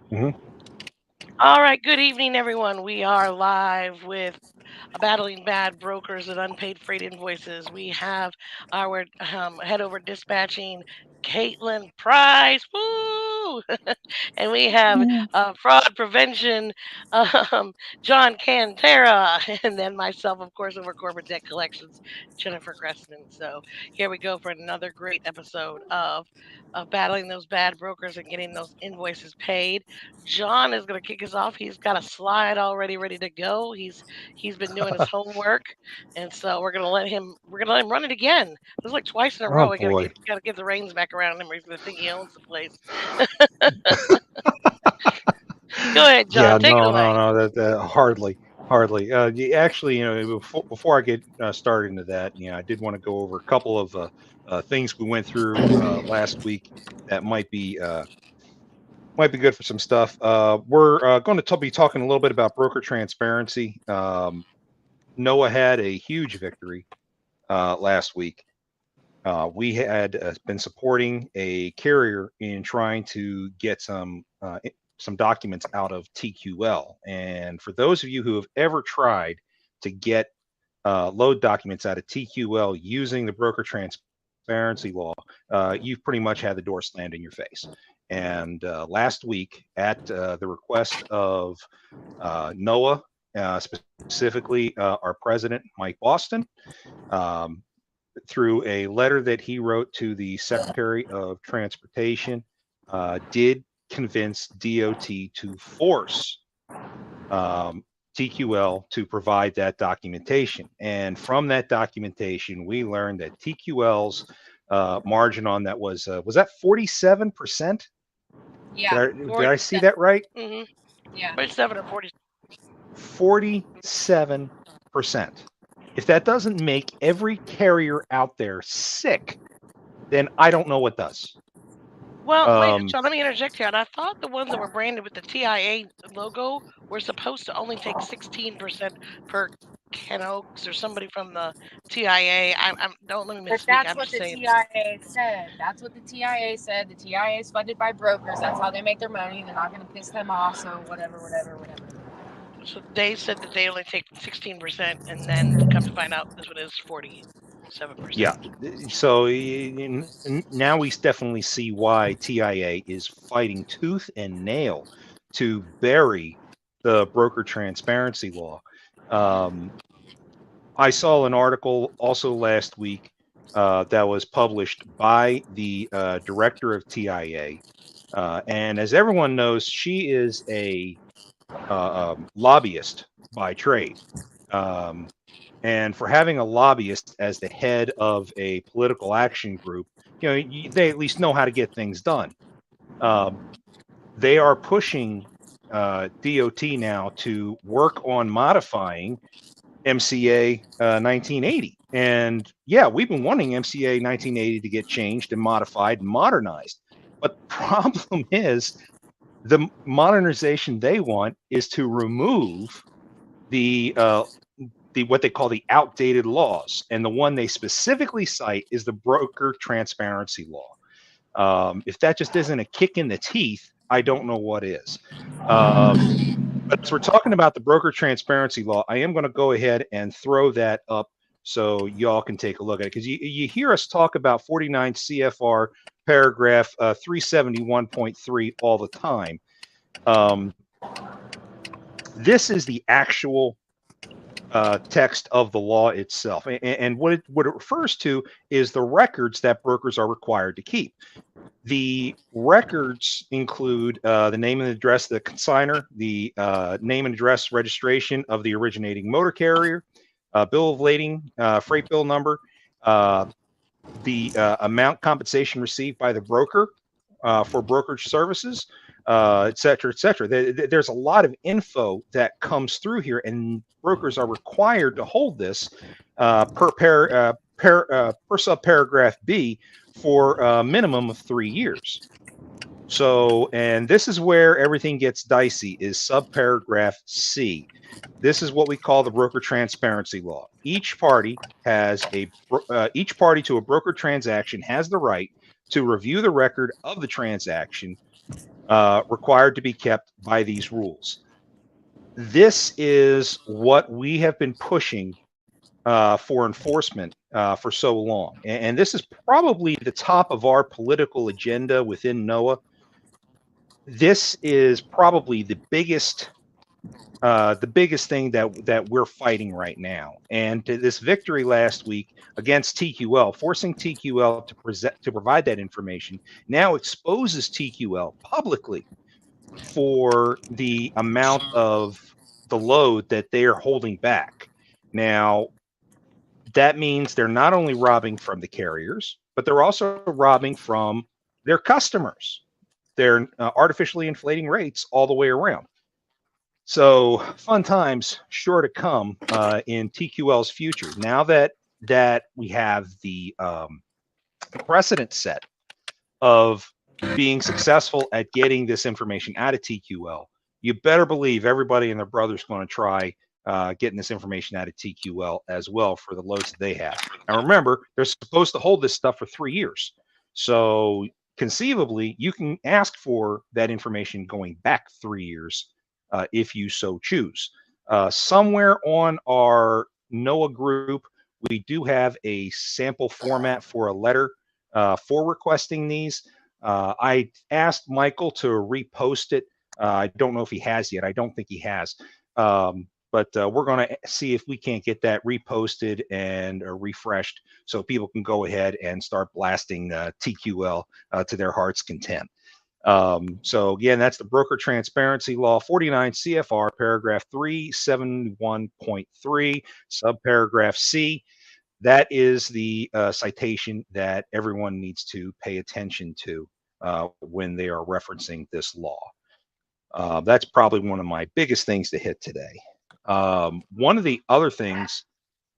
Hmm. All right, good evening, everyone. We are live with Battling Bad Brokers and Unpaid Freight Invoices. We have our head over dispatching, Caitlin Price. Woo! And we have fraud prevention, um, John Cantera, and then myself, of course, over corporate debt collections, Jennifer Gressman. So here we go for another great episode of battling those bad brokers and getting those invoices paid. John is going to kick us off. He's got a slide already ready to go. He's been doing his homework, and so we're gonna let him run it again. It was like twice in a Oh row. We boy. gotta get the reins back around him, or he's gonna think he owns the place. Go ahead, John. Yeah. Take it No. away. No. No. That hardly. Actually, before I get started into that, I did want to go over a couple of things we went through last week that might be good for some stuff. We're going to be talking a little bit about broker transparency. Noah had a huge victory last week. We had been supporting a carrier in trying to get some documents out of TQL. And for those of you who have ever tried to get load documents out of TQL using the broker transparency law, you've pretty much had the door slammed in your face. And last week, at the request of NOAA, specifically our president, Mike Boston, um, through a letter that he wrote to the Secretary of Transportation, did convince DOT to force TQL to provide that documentation. And from that documentation, we learned that TQL's margin on that was that 47%? Yeah, Did I see that, that right? Mm-hmm. yeah. 47 or 40. 47%. If that doesn't make every carrier out there sick, then I don't know what does. Well, wait, Um, John. Let me interject here. And I thought the ones that were branded with the TIA logo were supposed to only take 16% per Ken Oaks or somebody from the TIA. I'm don't let me But misspeak. that's I'm what just the saying. TIA said. That's what the TIA said. The TIA is funded by brokers. That's how they make their money. They're not going to piss them off. So whatever. So they said that they only take 16%, and then come to find out this one is 47%. yeah. So now we definitely see why TIA is fighting tooth and nail to bury the broker transparency law. Um, I saw an article also last week that was published by the director of TIA. And as everyone knows, she is a lobbyist by trade. Um, and for having a lobbyist as the head of a political action group, they at least know how to get things done. Um, they are pushing DOT now to work on modifying MCA 1980. And yeah, we've been wanting MCA 1980 to get changed and modified and modernized. But the problem is the modernization they want is to remove the what they call the outdated laws, and the one they specifically cite is the broker transparency law. If that just isn't a kick in the teeth, I don't know what is. But as we're talking about the broker transparency law, I am going to go ahead and throw that up so y'all can take a look at it, because you hear us talk about 49 CFR paragraph 371.3 all the time. Um, this is the actual text of the law itself. And what it refers to is the records that brokers are required to keep. The records include the name and address of the consignor, the name and address registration of the originating motor carrier, bill of lading, freight bill number, the amount compensation received by the broker for brokerage services, et cetera, et cetera. There's a lot of info that comes through here, and brokers are required to hold this per subparagraph B for a minimum of 3 years. So, and this is where everything gets dicey, is subparagraph C. This is what we call the broker transparency law. Each party to a broker transaction has the right to review the record of the transaction required to be kept by these rules. This is what we have been pushing for enforcement for so long. And this is probably the top of our political agenda within NOAA. This is probably the biggest thing that we're fighting right now. And this victory last week against TQL, forcing TQL to provide that information, now exposes TQL publicly for the amount of the load that they are holding back. Now, that means they're not only robbing from the carriers, but they're also robbing from their customers. They're artificially inflating rates all the way around. So fun times sure to come in TQL's future. Now that we have the precedent set of being successful at getting this information out of TQL, you better believe everybody and their brother's going to try getting this information out of TQL as well for the loads that they have. And remember, they're supposed to hold this stuff for 3 years. So conceivably, you can ask for that information going back 3 years if you so choose. Somewhere on our NOAA group, we do have a sample format for a letter for requesting these. I asked Michael to repost it. I don't know if he has yet. I don't think he has. But we're going to see if we can't get that reposted and refreshed so people can go ahead and start blasting TQL to their heart's content. So again, that's the Broker Transparency Law, 49 CFR, paragraph 371.3, subparagraph C. That is the citation that everyone needs to pay attention to when they are referencing this law. That's probably one of my biggest things to hit today. One of the other things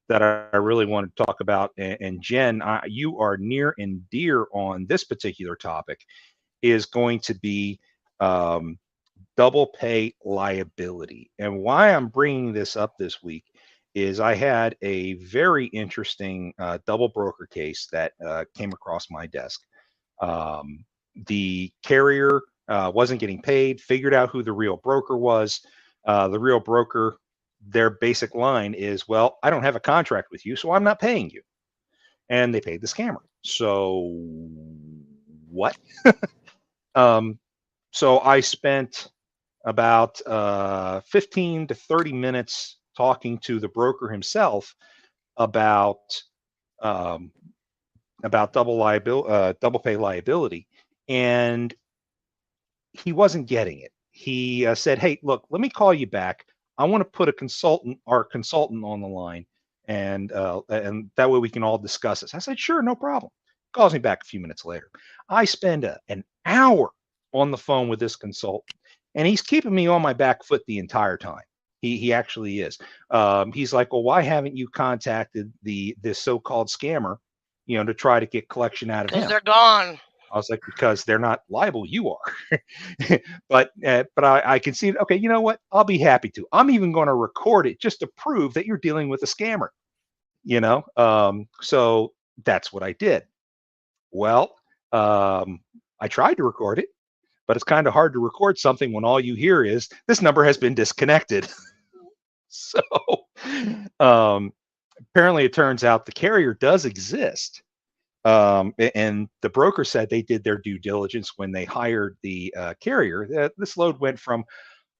that I really want to talk about, and Jen, you are near and dear on this particular topic, is going to be double pay liability. And why I'm bringing this up this week is I had a very interesting double broker case that came across my desk. The carrier wasn't getting paid, figured out who the real broker was. The real broker, their basic line is, well, I don't have a contract with you, so I'm not paying you. And they paid the scammer. So what? So I spent about 15 to 30 minutes talking to the broker himself about double pay liability, and he wasn't getting it. He said, "Hey, look, let me call you back. I want to put our consultant on the line, and that way we can all discuss this." I said, "Sure, no problem." Calls me back a few minutes later. I spend an hour on the phone with this consultant, and he's keeping me on my back foot the entire time. He actually is. He's like, "Well, why haven't you contacted this so-called scammer, to try to get collection out of him?" Because they're gone. I was like, "Because they're not liable, you are." but I can see, okay, you know what? I'll be happy to. I'm even going to record it just to prove that you're dealing with a scammer. So that's what I did. Well, I tried to record it, but it's kind of hard to record something when all you hear is this number has been disconnected. So apparently it turns out the carrier does exist. And the broker said they did their due diligence when they hired the carrier. This load went from,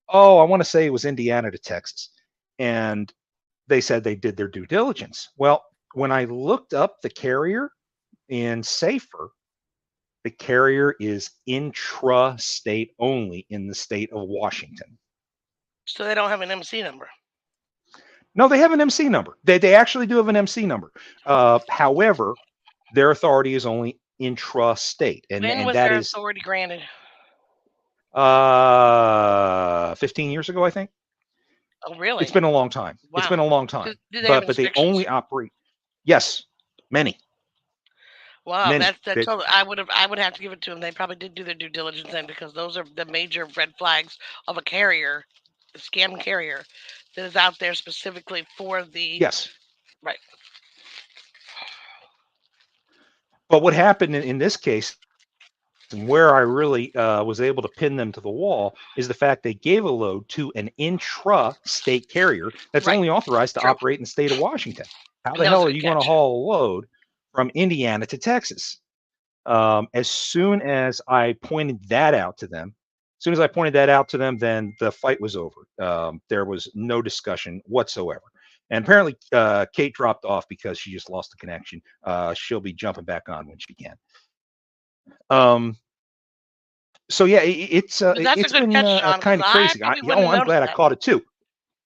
I want to say it was Indiana to Texas. And they said they did their due diligence. Well, when I looked up the carrier in Safer, the carrier is intra-state only in the state of Washington. So they don't have an MC number. No, they have an MC number. They actually do have an MC number. However, their authority is only intra-state. When was their authority granted? 15 years ago, I think. Oh, really? It's been a long time. Wow. It's been a long time. But they only operate. Yes, many. Wow, many. That's totally, I would have to give it to them. They probably did do their due diligence then, because those are the major red flags of a carrier, a scam carrier that is out there specifically for the right. But what happened in this case and where I really was able to pin them to the wall is the fact they gave a load to an intra-state carrier that's Right. only authorized to True. operate in the state of Washington. How the That was hell a are good you going to catch. haul a load from Indiana to Texas? As soon as I pointed that out to them, then the fight was over. There was no discussion whatsoever. And apparently, Kate dropped off because she just lost the connection. She'll be jumping back on when she can. Um, so yeah, But that's a it's good been catch, Sean, because kind of I crazy. probably wouldn't have I'm noticed glad I that. caught it too.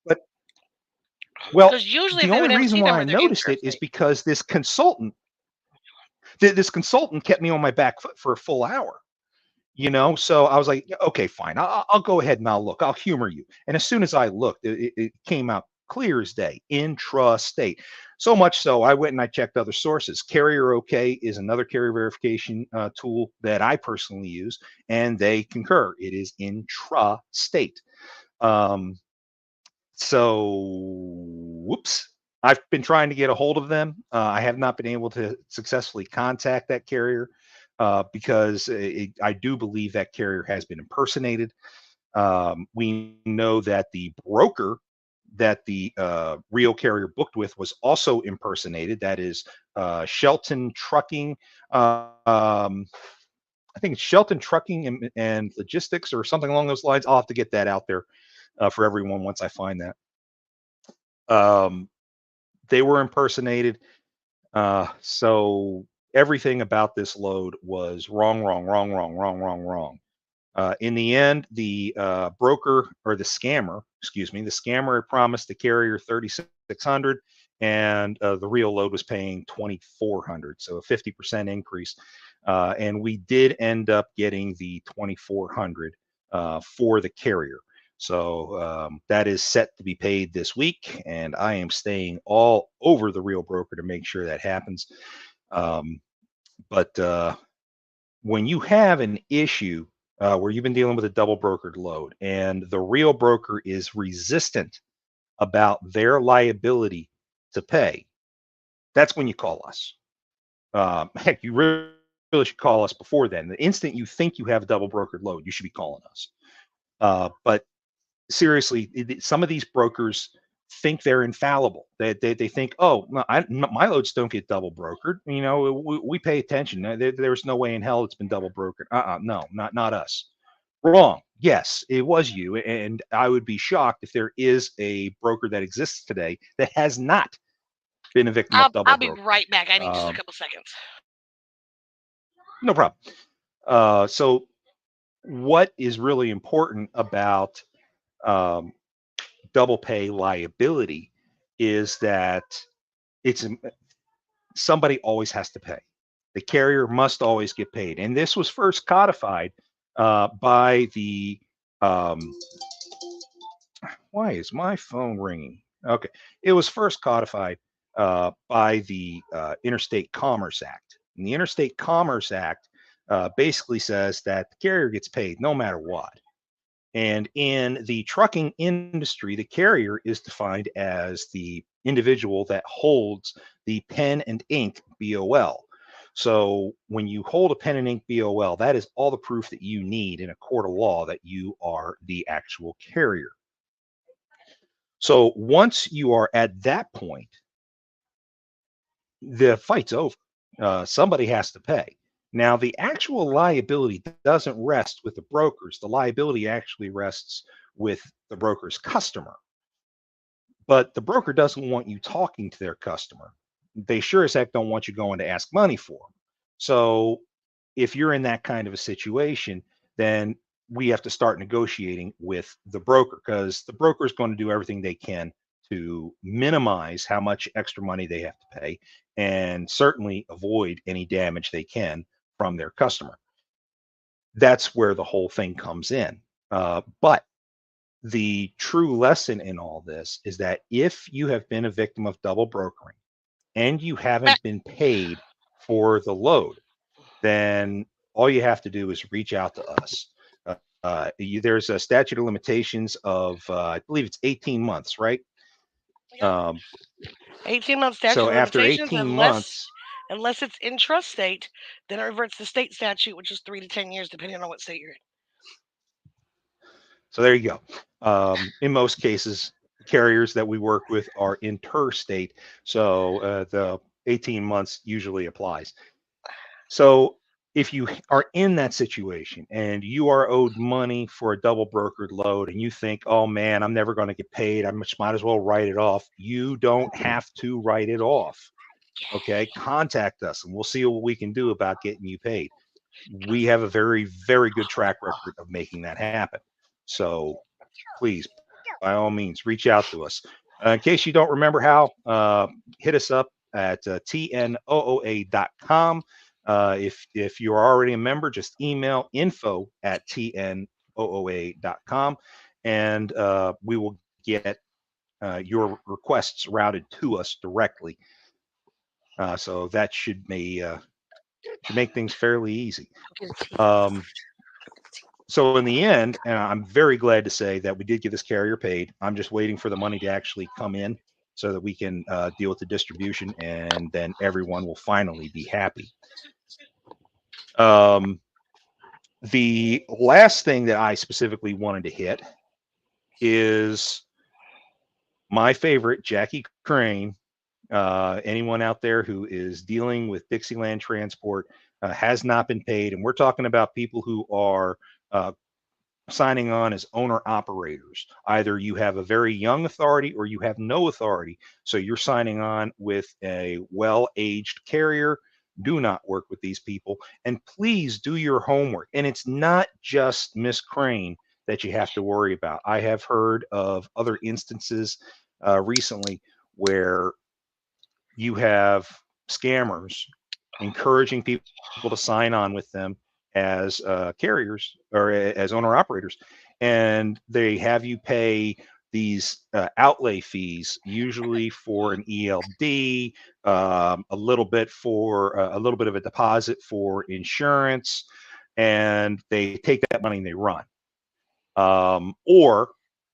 But well, Because usually, if the they only would reason MC them, why or I they're noticed it is interstate. because this consultant kept me on my back foot for a full hour. So I was like, "Yeah, okay, fine, I'll go ahead and I'll look, I'll humor you." And as soon as I looked, it came out clear as day, intrastate. So much so I went and I checked other sources. Carrier OK is another carrier verification tool that I personally use, and they concur it is intrastate. um, whoops, I've been trying to get a hold of them. I have not been able to successfully contact that carrier because I do believe that carrier has been impersonated. We know that the broker that the real carrier booked with was also impersonated. That is Shelton Trucking. I think it's Shelton Trucking and Logistics or something along those lines. I'll have to get that out there for everyone once I find that. Um, they were impersonated. So everything about this load was wrong, wrong, wrong, wrong, wrong, wrong, wrong. In the end, the broker or the scammer, excuse me, the scammer had promised the carrier 3,600, and the real load was paying 2,400, so a 50% increase. And we did end up getting the 2,400 for the carrier. So that is set to be paid this week, and I am staying all over the real broker to make sure that happens. But when you have an issue where you've been dealing with a double brokered load and the real broker is resistant about their liability to pay, that's when you call us. Heck, you really should call us before then. The instant you think you have a double brokered load, you should be calling us. But seriously, some of these brokers think they're infallible. They think, oh, no, my loads don't get double brokered. We pay attention. There's no way in hell it's been double brokered. No, not us. Wrong. Yes, it was you, and I would be shocked if there is a broker that exists today that has not been a victim of double I'll be brokering. right back. I need just a couple seconds. No problem. So, what is really important about um, double pay liability is that it's somebody always has to pay. The carrier must always get paid, and this was first codified by the. Why is my phone ringing? Okay, it was first codified by the Interstate Commerce Act, and the Interstate Commerce Act basically says that the carrier gets paid no matter what. And in the trucking industry, the carrier is defined as the individual that holds the pen and ink BOL. So when you hold a pen and ink BOL, that is all the proof that you need in a court of law that you are the actual carrier. So once you are at that point, the fight's over. Somebody has to pay. Now, the actual liability doesn't rest with the brokers. The liability actually rests with the broker's customer. But the broker doesn't want you talking to their customer. They sure as heck don't want you going to ask money for them. So if you're in that kind of a situation, then we have to start negotiating with the broker because the broker is going to do everything they can to minimize how much extra money they have to pay and certainly avoid any damage they can from their customer. That's where the whole thing comes in. But the true lesson in all this is that if you have been a victim of double brokering and you haven't been paid for the load, then all you have to do is reach out to us. There's a statute of limitations of, I believe it's 18 months, right? Yeah. Um, 18-month statute so of after limitations, 18 unless months, Unless it's intrastate, then it reverts to state statute, which is 3 to 10 years, depending on what state you're in. So there you go. In most cases, the carriers that we work with are interstate, so the 18 months usually applies. So if you are in that situation and you are owed money for a double brokered load and you think, oh man, I'm never going to get paid, I might as well write it off. You don't have to write it off. Okay. Contact us and we'll see what we can do about getting you paid. We have a very, very good track record of making that happen. So please, by all means, reach out to us. In case you don't remember how, hit us up at tnooa.com. If you're already a member, just email info@tnooa.com, and we will get your requests routed to us directly. So that should make things fairly easy. So in the end, and I'm very glad to say that we did get this carrier paid. I'm just waiting for the money to actually come in so that we can deal with the distribution, and then everyone will finally be happy. The last thing that I specifically wanted to hit is my favorite, Jackie Crane. Anyone out there who is dealing with Dixieland Transport has not been paid, and we're talking about people who are signing on as owner operators. Either you have a very young authority or you have no authority. So you're signing on with a well-aged carrier. Do not work with these people. And please do your homework. And it's not just Miss Crane that you have to worry about. I have heard of other instances recently where you have scammers encouraging people to sign on with them as carriers or as owner operators, and they have you pay these outlay fees, usually for an ELD, a little bit of a deposit for insurance, and they take that money and they run. Or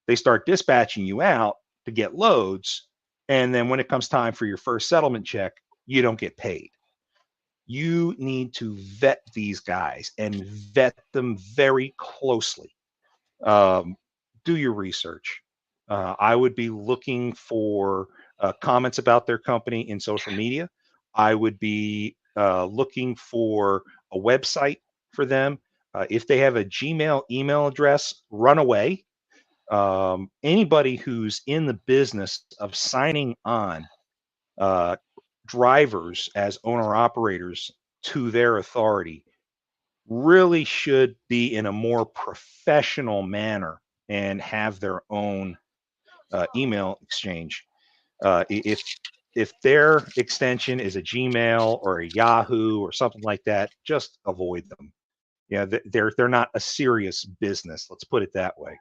they start dispatching you out to get loads, and then when it comes time for your first settlement check, you don't get paid. You need to vet these guys and vet them very closely. Do your research. I would be looking for comments about their company in social media. I would be looking for a website for them. If they have a Gmail email address, run away. Anybody who's in the business of signing on uh, drivers as owner operators to their authority really should be in a more professional manner and have their own email exchange. If their extension is a Gmail or a Yahoo or something like that, just avoid them. Yeah, they're not a serious business. Let's put it that way.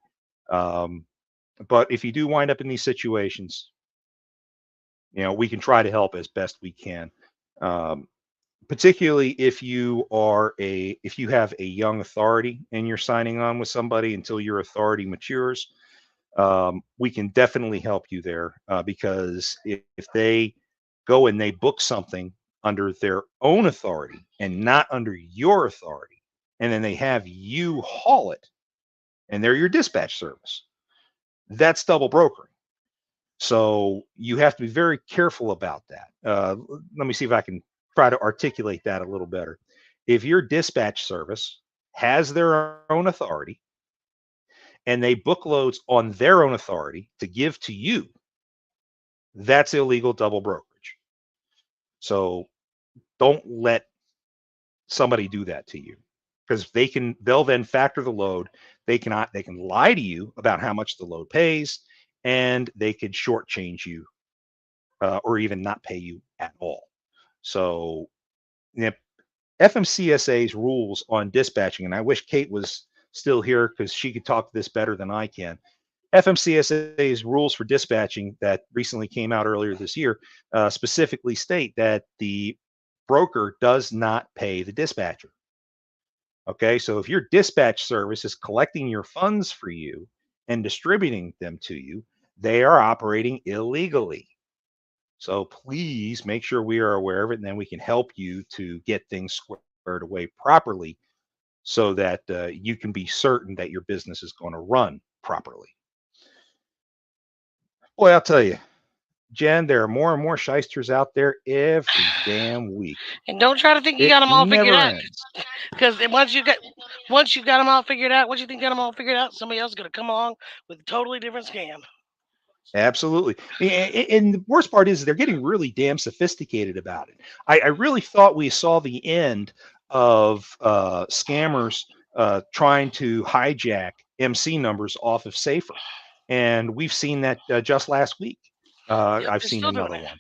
But if you do wind up in these situations, we can try to help as best we can. Particularly if you have a young authority and you're signing on with somebody until your authority matures, we can definitely help you there, because if they go and they book something under their own authority and not under your authority, and then they have you haul it and they're your dispatch service, that's double brokering. So you have to be very careful about that. Let me see if I can try to articulate that a little better. If your dispatch service has their own authority and they book loads on their own authority to give to you, that's illegal double brokerage. So don't let somebody do that to you, because they'll then factor the load. They can lie to you about how much the load pays, and they could shortchange you or even not pay you at all. So, FMCSA's rules on dispatching, and I wish Kate was still here because she could talk this better than I can. FMCSA's rules for dispatching that recently came out earlier this year specifically state that the broker does not pay the dispatcher. Okay, so if your dispatch service is collecting your funds for you and distributing them to you, they are operating illegally. So please make sure we are aware of it, and then we can help you to get things squared away properly so that you can be certain that your business is going to run properly. Boy, I'll tell you, Jen, there are more and more shysters out there every damn week. And don't try to think you It got them all figured never out, ends. because once you got them all figured out, once you think you got them all figured out, somebody else is gonna come along with a totally different scam. Absolutely. And the worst part is they're getting really damn sophisticated about it. I really thought we saw the end of scammers trying to hijack MC numbers off of Safer. And we've seen that just last week. Yep, I've they're seen still doing another it. one.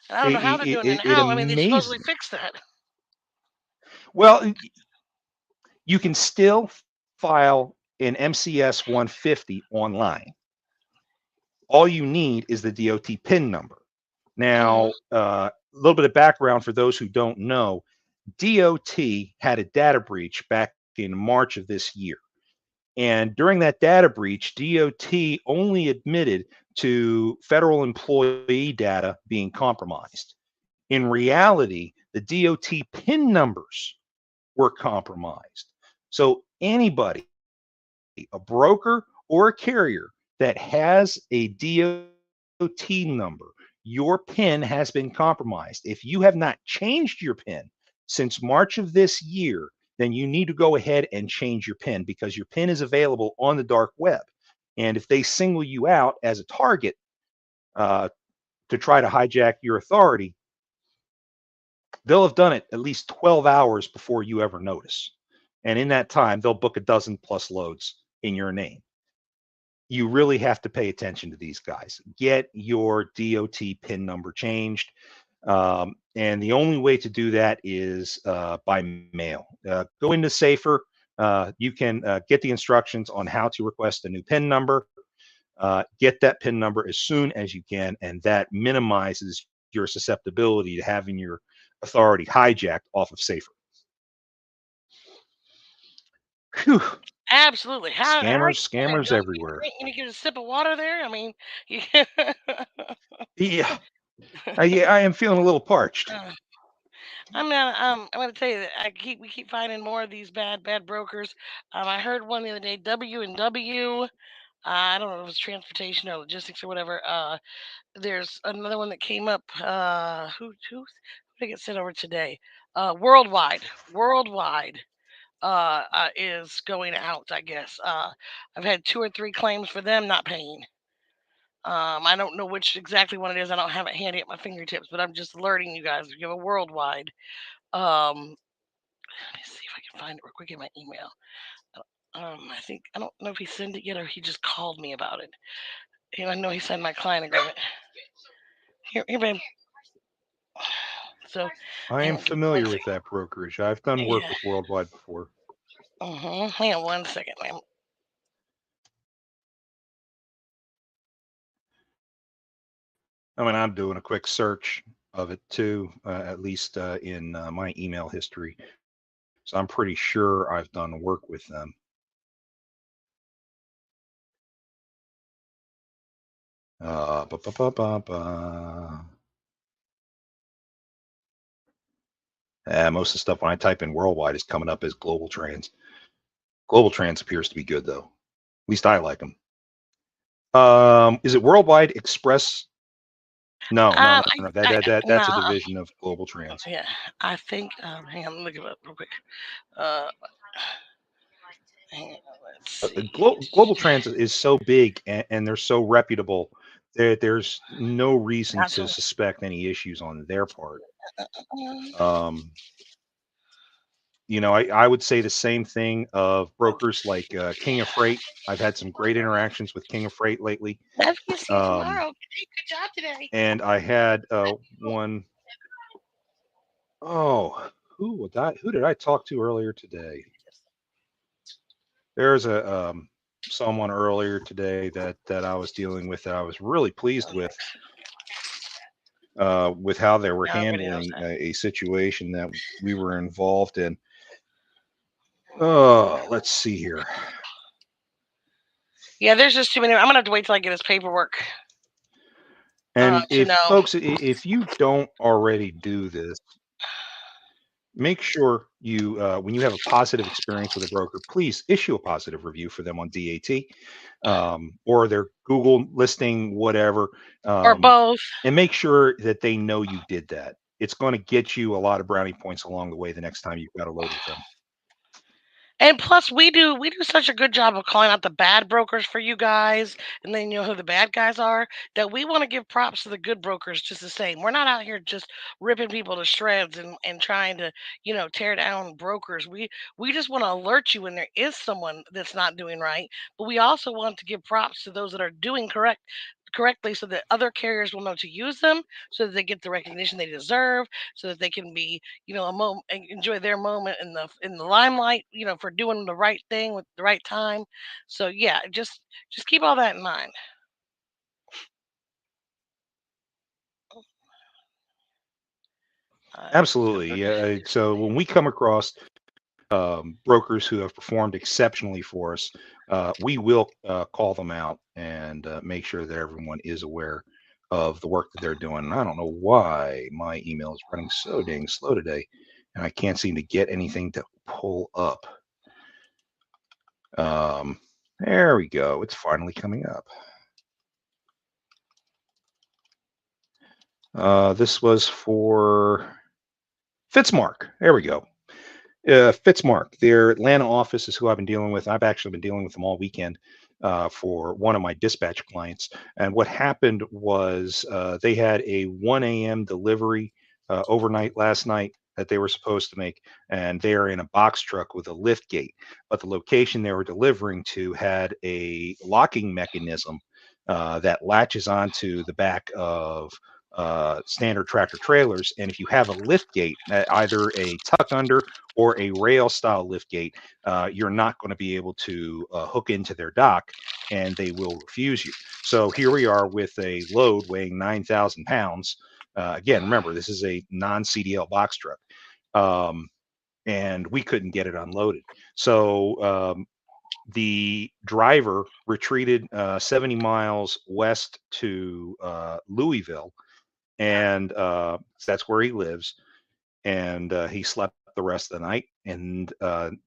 And I don't It, know how they're doing it and it how. I mean, they amazes supposedly me. fixed that. Well, you can still file an MCS 150 online. All you need is the DOT PIN number. Hmm. Now, a little bit of background for those who don't know, DOT had a data breach back in March of this year. And during that data breach, DOT only admitted to federal employee data being compromised. In reality, the DOT PIN numbers were compromised. So anybody, a broker or a carrier that has a DOT number, your PIN has been compromised. If you have not changed your PIN since March of this year, then you need to go ahead and change your PIN because your PIN is available on the dark web. And if they single you out as a target uh, to try to hijack your authority, they'll have done it at least 12 hours before you ever notice. And in that time, they'll book a dozen plus loads in your name. You really have to pay attention to these guys. Get your DOT PIN number changed. And the only way to do that is by mail. Go into Safer. You can get the instructions on how to request a new PIN number. Get that PIN number as soon as you can, and that minimizes your susceptibility to having your authority hijacked off of Safer. Whew. Absolutely. How you doing there, Scammers Joe? everywhere. You need to get a sip of water there. I mean, you, Yeah, I am feeling a little parched. uh, I'm gonna tell you that we keep finding more of these bad brokers. I heard one the other day, W and W. I don't know if it was transportation or logistics or whatever. There's another one that came up. Who did I get sent over today? Worldwide is going out. I guess. I've had 2 or 3 claims for them not paying. I don't know which exactly one it is. I don't have it handy at my fingertips, but I'm just alerting you guys. You have a worldwide. Um, Let me see if I can find it real quick in my email. I think I don't know if he sent it yet or he just called me about it. And I know he signed my client agreement. Here, babe. So, I hang am on, give me one familiar with second. that brokerage. I've done work Yeah. with Worldwide before. Hang on one second, ma'am. I mean, I'm doing a quick search of it too, at least in my email history. So I'm pretty sure I've done work with them. Ba, ba, ba, ba, ba. Most of the stuff when I type in worldwide is coming up as global trans. Global trans appears to be good though. At least I like them. Is it Worldwide Express? No, no, no, no. That's a No, division of Global Trans. yeah, I think. Hang on, look it up real quick. Uh, Hang on, let's see. Global Trans is so big and they're so reputable. There's no reason That's to what. suspect any issues on their part. Um, Um, I would say the same thing of brokers like King of Freight. I've had some great interactions with King of Freight lately. Love you. See you Um, tomorrow. Okay, good job today. and I had one, oh, who did I talk to earlier today? There's a someone earlier today that I was dealing with that I was really pleased with how they were Now everybody knows handling that. a situation that we were involved in. Oh, let's see here. Yeah, there's just too many. I'm gonna have to wait till I get his paperwork. And to if know. folks, if you don't already do this, make sure you, when you have a positive experience with a broker, please issue a positive review for them on DAT, or their Google listing, whatever, Or um, both. and make sure that they know you did that. It's going to get you a lot of brownie points along the way the next time you've got a load with them. And plus, we do such a good job of calling out the bad brokers for you guys, and then you know who the bad guys are. That we want to give props to the good brokers just the same. We're not out here just ripping people to shreds and trying to tear down brokers. We just want to alert you when there is someone that's not doing right, but we also want to give props to those that are doing correctly so that other carriers will know to use them so that they get the recognition they deserve so that they can be a moment enjoy their moment in the limelight for doing the right thing with the right time. So yeah, just keep all that in mind. Absolutely. Super. Yeah. So when we come across brokers who have performed exceptionally for us, we will call them out and make sure that everyone is aware of the work that they're doing. And I don't know why my email is running so dang slow today, and I can't seem to get anything to pull up. Um, there we go. It's finally coming up. This was for Fitzmark. There we go. Fitzmark, their Atlanta office is who I've been dealing with. I've actually been dealing with them all weekend for one of my dispatch clients. And what happened was they had a 1 a.m. delivery overnight last night that they were supposed to make, and they are in a box truck with a lift gate. But the location they were delivering to had a locking mechanism that latches onto the back of standard tractor trailers. And if you have a lift gate, either a tuck under or a rail style lift gate, you're not going to be able to hook into their dock, and they will refuse you. So here we are with a load weighing 9,000 pounds. Again, remember, this is a non CDL box truck. Um, and we couldn't get it unloaded. So the driver retreated 70 miles west to Louisville, and that's where he lives. And he slept the rest of the night. And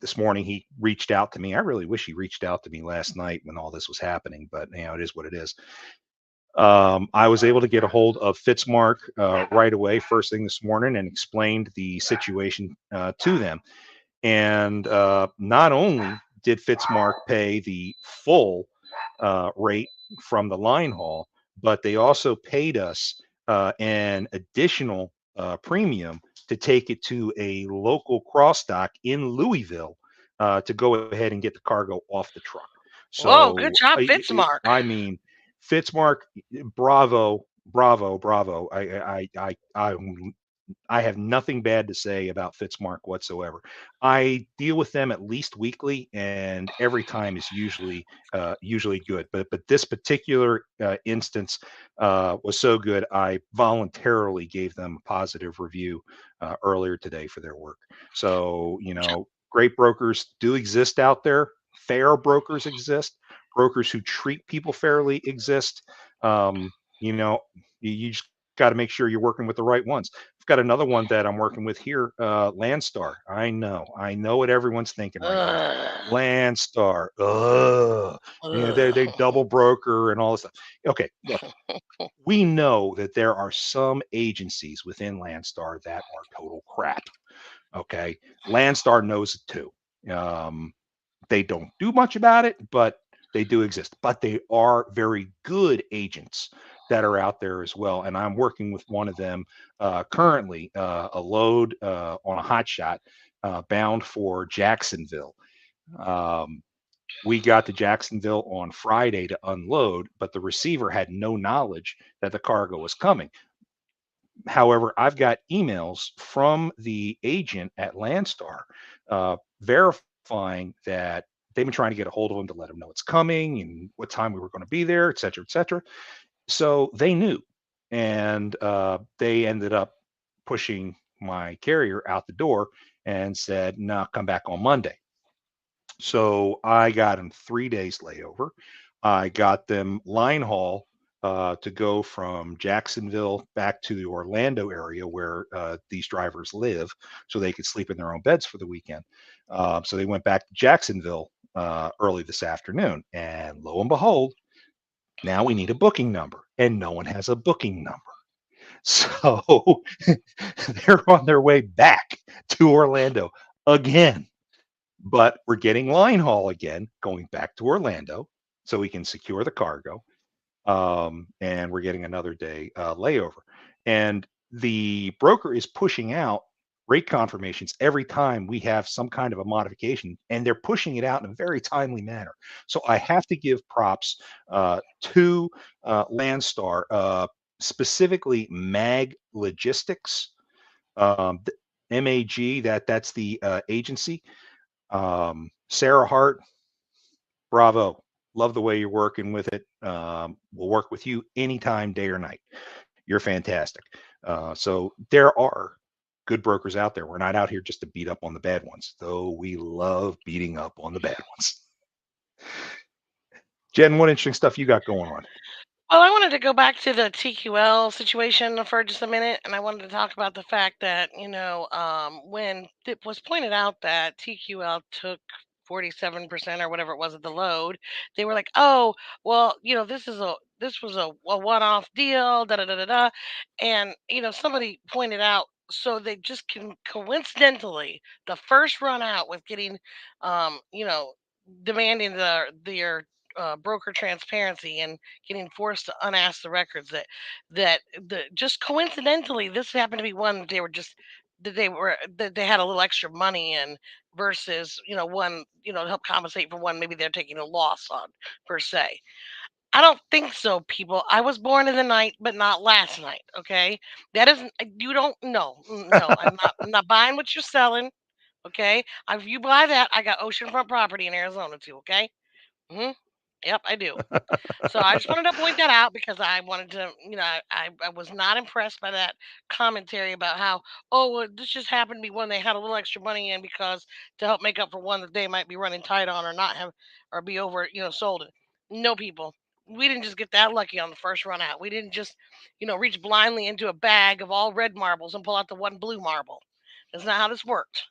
this morning he reached out to me. I really wish he reached out to me last night when all this was happening, but it is what it is. I was able to get a hold of Fitzmark right away, first thing this morning, and explained the situation to them. And not only did Fitzmark pay the full rate from the line haul, but they also paid us an additional premium to take it to a local cross dock in Louisville to go ahead and get the cargo off the truck. Whoa, good So job, Fitzmark. I mean, Fitzmark, bravo, bravo, bravo. I have nothing bad to say about Fitzmark whatsoever. I deal with them at least weekly, and every time is usually good. But this particular instance was so good, I voluntarily gave them a positive review earlier today for their work. So great brokers do exist out there. Fair brokers exist. Brokers who treat people fairly exist. You know, you just got to make sure you're working with the right ones. I've got another one that I'm working with here, Landstar. I know what everyone's thinking right now. Ugh. Landstar, they double broker and all this stuff. Okay, look, we know that there are some agencies within Landstar that are total crap. Okay, Landstar knows it too. Um, they don't do much about it, but they do exist. But they are very good agents that are out there as well. And I'm working with one of them currently, a load on a hot shot bound for Jacksonville. Um, we got to Jacksonville on Friday to unload, but the receiver had no knowledge that the cargo was coming. However, I've got emails from the agent at Landstar verifying that they've been trying to get a hold of him to let him know it's coming and what time we were going to be there, et cetera, et cetera. So they knew, and they ended up pushing my carrier out the door and said, "No, come back on Monday." So I got them 3 days layover. I got them line haul to go from Jacksonville back to the Orlando area where these drivers live, so they could sleep in their own beds for the weekend. So they went back to Jacksonville early this afternoon, and lo and behold, now we need a booking number, and no one has a booking number. So they're on their way back to Orlando again. But we're getting line haul again, going back to Orlando so we can secure the cargo. And we're getting another day layover. And the broker is pushing out rate confirmations every time we have some kind of a modification, and they're pushing it out in a very timely manner. So I have to give props to Landstar, specifically Mag Logistics, MAG. That's the agency. Sarah Hart, bravo. Love the way you're working with it. We'll work with you anytime, day or night. You're fantastic. So there are good brokers out there. We're not out here just to beat up on the bad ones, though we love beating up on the bad ones. Jen, what interesting stuff you got going on? Well, I wanted to go back to the TQL situation for just a minute, and I wanted to talk about the fact that, when it was pointed out that TQL took 47% or whatever it was of the load, they were like, "Oh, well, this was a one-off deal, da da da da da," and somebody pointed out. So they just can coincidentally the first run out with getting, demanding their broker transparency and getting forced to unask the records that just coincidentally this happened to be one that they had a little extra money in versus one to help compensate for one maybe they're taking a loss on per se. I don't think so, people. I was born in the night but not last night. Okay, that isn't you don't know. No, I'm not buying what you're selling. Okay, if you buy that, I got oceanfront property in Arizona too. Okay. Hmm. Yep, I do. So I just wanted to point that out because I wanted to, I was not impressed by that commentary about how, oh, well, this just happened to be one they had a little extra money in because to help make up for one that they might be running tight on or not have or be over, sold it. No, people, we didn't just get that lucky on the first run out. We didn't just, reach blindly into a bag of all red marbles and pull out the one blue marble. That's not how this worked.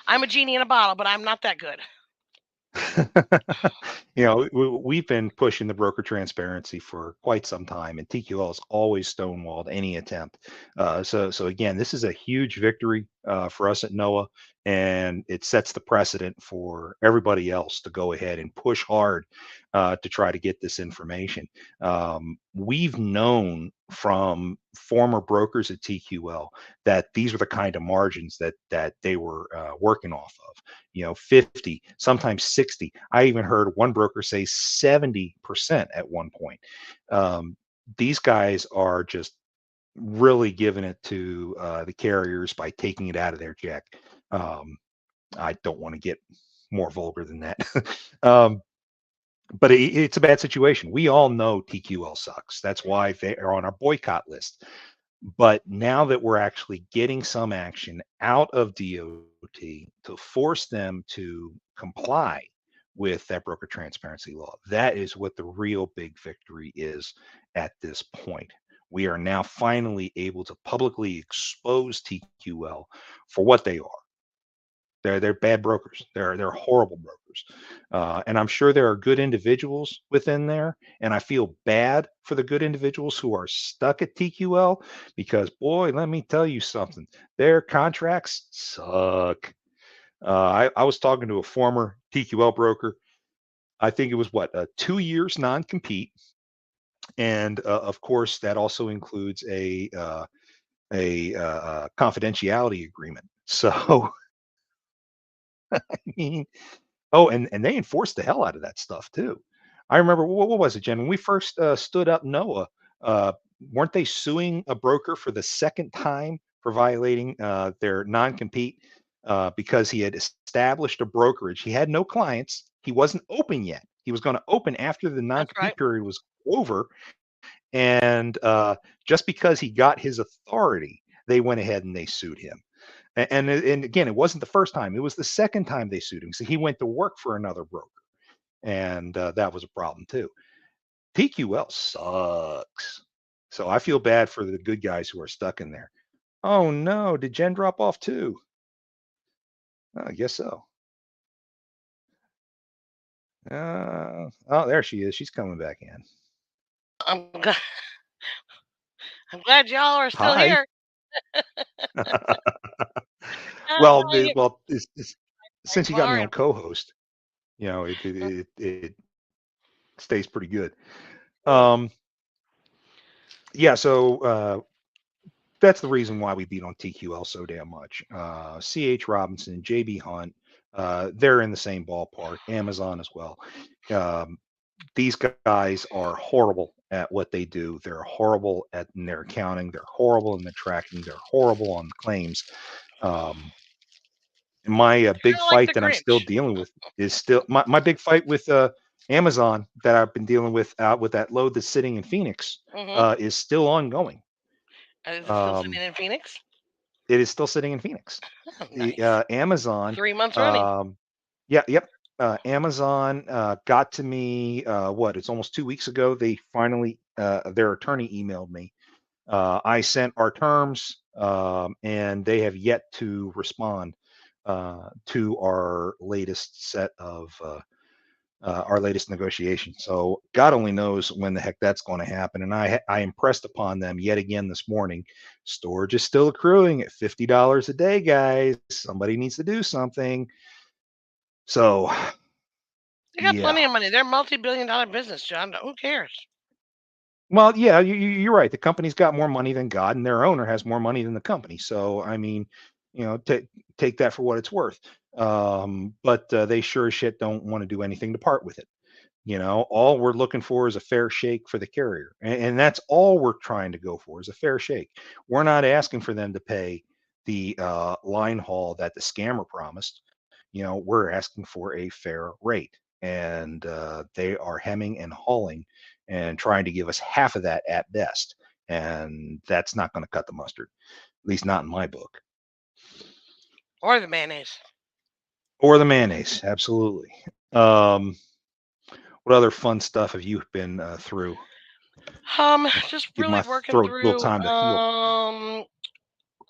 I'm a genie in a bottle, but I'm not that good. We've been pushing the broker transparency for quite some time, and TQL has always stonewalled any attempt. So again, this is a huge victory for us at NOAA, and it sets the precedent for everybody else to go ahead and push hard to try to get this information. We've known from former brokers at TQL that these were the kind of margins that they were working off of. 50, sometimes 60. I even heard one broker say 70% at one point. These guys are just really giving it to the carriers by taking it out of their check. I don't want to get more vulgar than that. But it's a bad situation. We all know TQL sucks. That's why they are on our boycott list. But now that we're actually getting some action out of DOT to force them to comply with that broker transparency law, that is what the real big victory is at this point. We are now finally able to publicly expose TQL for what they are. They're bad brokers. They're horrible brokers, and I'm sure there are good individuals within there. And I feel bad for the good individuals who are stuck at TQL because, boy, let me tell you something. Their contracts suck. I was talking to a former TQL broker. I think it was 2 years non-compete, and of course that also includes a confidentiality agreement. So I mean, oh, and they enforced the hell out of that stuff too. I remember what was it, Jen? When we first stood up NOAA, uh, weren't they suing a broker for the second time for violating their non-compete because he had established a brokerage? He had no clients. He wasn't open yet. He was going to open after the That's right. non-compete period was over, and just because he got his authority, they went ahead and they sued him. And again, it wasn't the first time; it was the second time they sued him. So he went to work for another broker, and that was a problem too. TQL sucks. So I feel bad for the good guys who are stuck in there. Oh no, did Jen drop off too? I guess so. Oh, there she is. She's coming back in. I'm glad, I'm glad y'all are still Hi. here. Well, You- since you got me sorry. on co-host, it stays pretty good. Um, yeah, so that's the reason why we beat on TQL so damn much. CH Robinson, JB Hunt, they're in the same ballpark. Amazon as well. Um, these guys are horrible at what they do. They're horrible at in their accounting. They're horrible in the tracking. They're horrible on the claims. Um, my big Kind of like fight the that I'm still Grinch. dealing with is still my big fight with Amazon that I've been dealing with that load that's sitting in Phoenix Hmm. is still ongoing. Is it still sitting Um, in Phoenix? it is still sitting in Phoenix. Oh, nice. Amazon, 3 months running. um, yeah, yep. Amazon got to me. What? It's almost 2 weeks ago. They finally, their attorney emailed me. I sent our terms, and they have yet to respond to our latest negotiation. So God only knows when the heck that's going to happen. And I impressed upon them yet again this morning. Storage is still accruing at $50 a day, guys. Somebody needs to do something. So They got yeah. plenty of money. They're a multi-billion-dollar business, John. Who cares? Well, yeah, you're right. The company's got more money than God, and their owner has more money than the company. So, I mean, take that for what it's worth. But they sure as shit don't want to do anything to part with it. All we're looking for is a fair shake for the carrier, and that's all we're trying to go for is a fair shake. We're not asking for them to pay the line haul that the scammer promised. We're asking for a fair rate, and they are hemming and hawing and trying to give us half of that at best, and that's not going to cut the mustard, at least not in my book. Or the mayonnaise. Or the mayonnaise, absolutely. Um, what other fun stuff have you been through? Just Give really my working throat a little through time to heal.